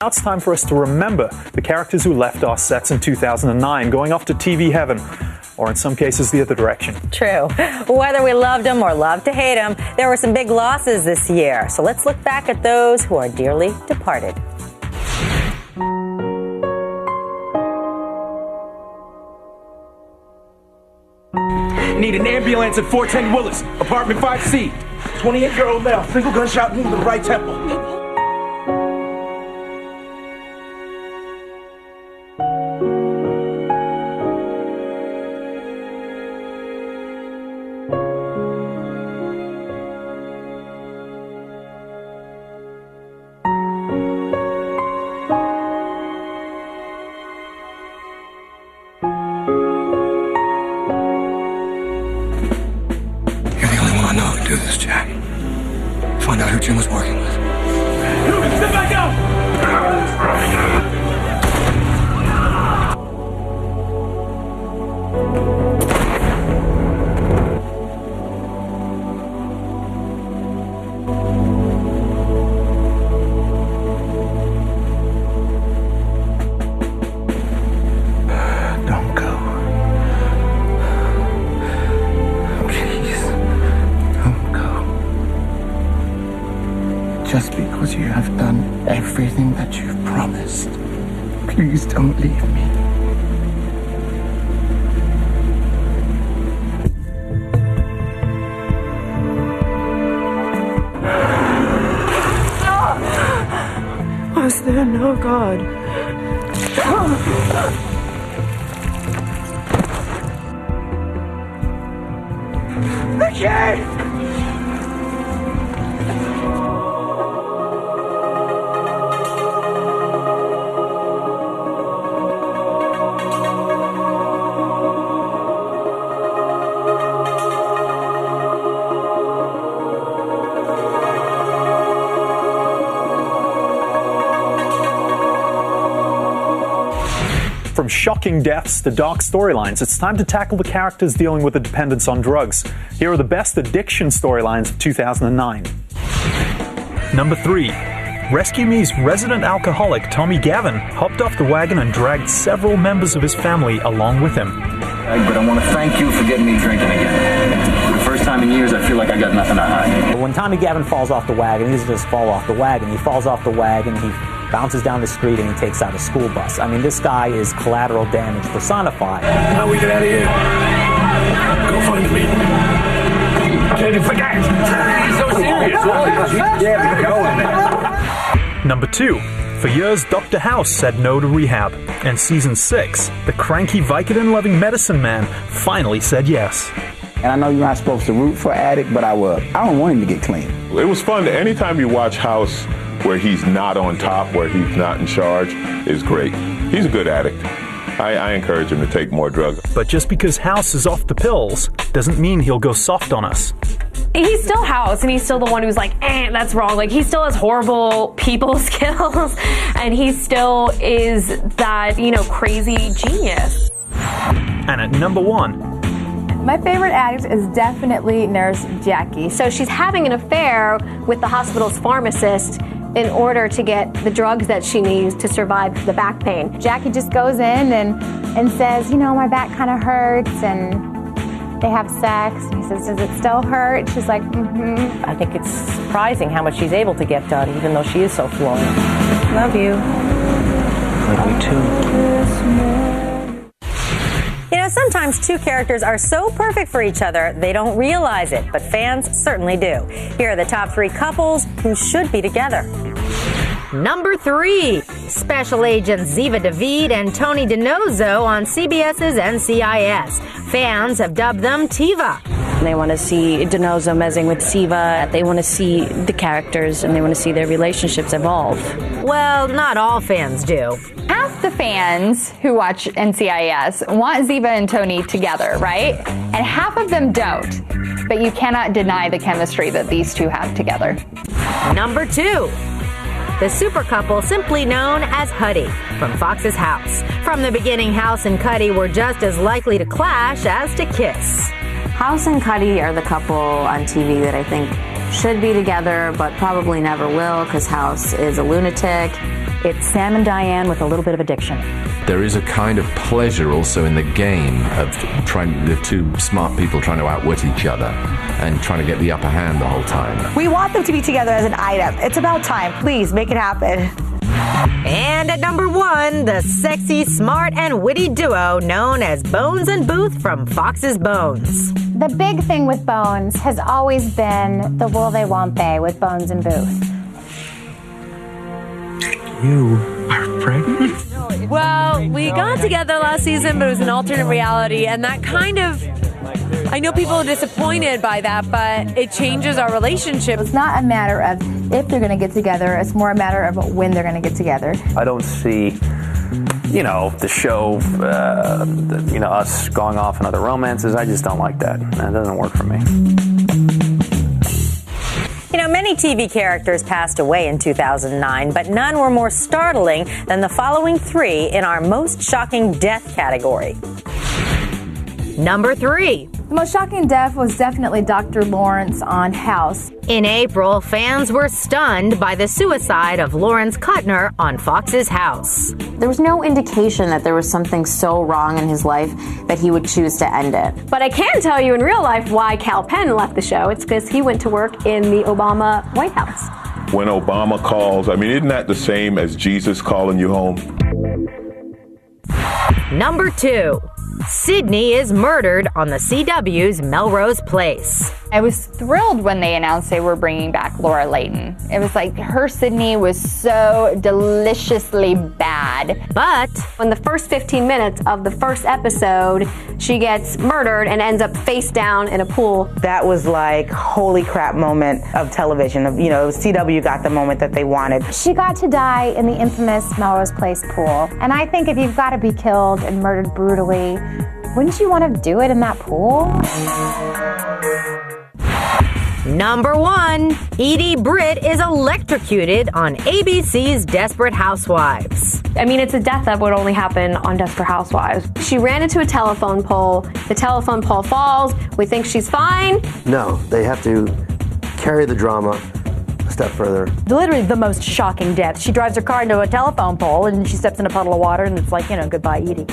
Now it's time for us to remember the characters who left our sets in 2009, going off to TV heaven, or in some cases the other direction. True. Whether we loved them or loved to hate them, there were some big losses this year. So let's look back at those who are dearly departed. Need an ambulance at 410 Willis, apartment 5C. 28-year-old male, single gunshot wound to the right temple. Do this, Jack. Find out who Jim was working with. Sit back Don't go. Just because you have done everything that you've promised, please don't leave me. Was there no God? Okay! From shocking deaths to dark storylines, it's time to tackle the characters dealing with a dependence on drugs. Here are the best addiction storylines of 2009. Number 3. Rescue Me's resident alcoholic Tommy Gavin hopped off the wagon and dragged several members of his family along with him. But I want to thank you for getting me drinking again. For the first time in years, I feel like I got nothing to hide. When Tommy Gavin falls off the wagon, he doesn't just fall off the wagon. He falls off the wagon, he bounces down the street, and he takes out a school bus. I mean, this guy is collateral damage personified. How we get out of here? Go find me. Can't you forget? He's so serious. Yeah, go in there. Number 2. For years, Dr. House said no to rehab. In season 6, the cranky Vicodin-loving medicine man finally said yes. And I know you're not supposed to root for an addict, but I would. I don't want him to get clean. It was fun. Anytime you watch House where he's not on top, where he's not in charge, is great. He's a good addict. I encourage him to take more drugs. But just because House is off the pills doesn't mean he'll go soft on us. He's still House, and he's still the one who's like, that's wrong. Like, he still has horrible people skills, and he still is that, crazy genius. And at number 1, my favorite addict is definitely Nurse Jackie. So she's having an affair with the hospital's pharmacist in order to get the drugs that she needs to survive the back pain. Jackie just goes in and says, my back kind of hurts, and they have sex. And he says, does it still hurt? She's like, mm-hmm. I think it's surprising how much she's able to get done, even though she is so flawed. Love you. Love you too. Sometimes two characters are so perfect for each other, they don't realize it, but fans certainly do. Here are the top 3 couples who should be together. Number 3, Special Agents Ziva David and Tony DiNozzo on CBS's NCIS. Fans have dubbed them Tiva. They want to see DiNozzo messing with Ziva. They want to see the characters, and they want to see their relationships evolve. Well, not all fans do. Half the fans who watch NCIS want Ziva and Tony together, right? And half of them don't. But you cannot deny the chemistry that these two have together. Number 2, the super couple simply known as Huddy from Fox's House. From the beginning, House and Cuddy were just as likely to clash as to kiss. House and Cuddy are the couple on TV that I think should be together, but probably never will, because House is a lunatic It's Sam and Diane with a little bit of addiction. There is a kind of pleasure also in the game of the two smart people trying to outwit each other and trying to get the upper hand the whole time. We want them to be together as an item. It's about time. Please make it happen. And at number 1, the sexy, smart, and witty duo known as Bones and Booth from Fox's Bones. The big thing with Bones has always been the will they won't they with Bones and Booth. You are pregnant? Well, we got together last season, but it was an alternate reality, and that kind of, I know people are disappointed by that, but it changes our relationship. It's not a matter of if they're going to get together, it's more a matter of when they're going to get together. I don't see, the show, us going off in other romances. I just don't like that. That doesn't work for me. Many TV characters passed away in 2009, but none were more startling than the following 3 in our most shocking death category. Number 3. The most shocking death was definitely Dr. Lawrence on House. In April, fans were stunned by the suicide of Lawrence Kuttner on Fox's House. There was no indication that there was something so wrong in his life that he would choose to end it. But I can tell you in real life why Cal Penn left the show. It's because he went to work in the Obama White House. When Obama calls, isn't that the same as Jesus calling you home? Number 2. Sydney is murdered on the CW's Melrose Place. I was thrilled when they announced they were bringing back Laura Layton. It was like her Sydney was so deliciously bad. But in the first 15 minutes of the first episode, she gets murdered and ends up face down in a pool. That was like holy crap moment of television. CW got the moment that they wanted. She got to die in the infamous Melrose Place pool. And I think if you've got to be killed and murdered brutally, wouldn't you want to do it in that pool? Number 1. Edie Britt is electrocuted on ABC's Desperate Housewives. It's a death that would only happen on Desperate Housewives. She ran into a telephone pole. The telephone pole falls. We think she's fine. No, they have to carry the drama a step further. Literally the most shocking death. She drives her car into a telephone pole and she steps in a puddle of water and it's like, goodbye, Edie.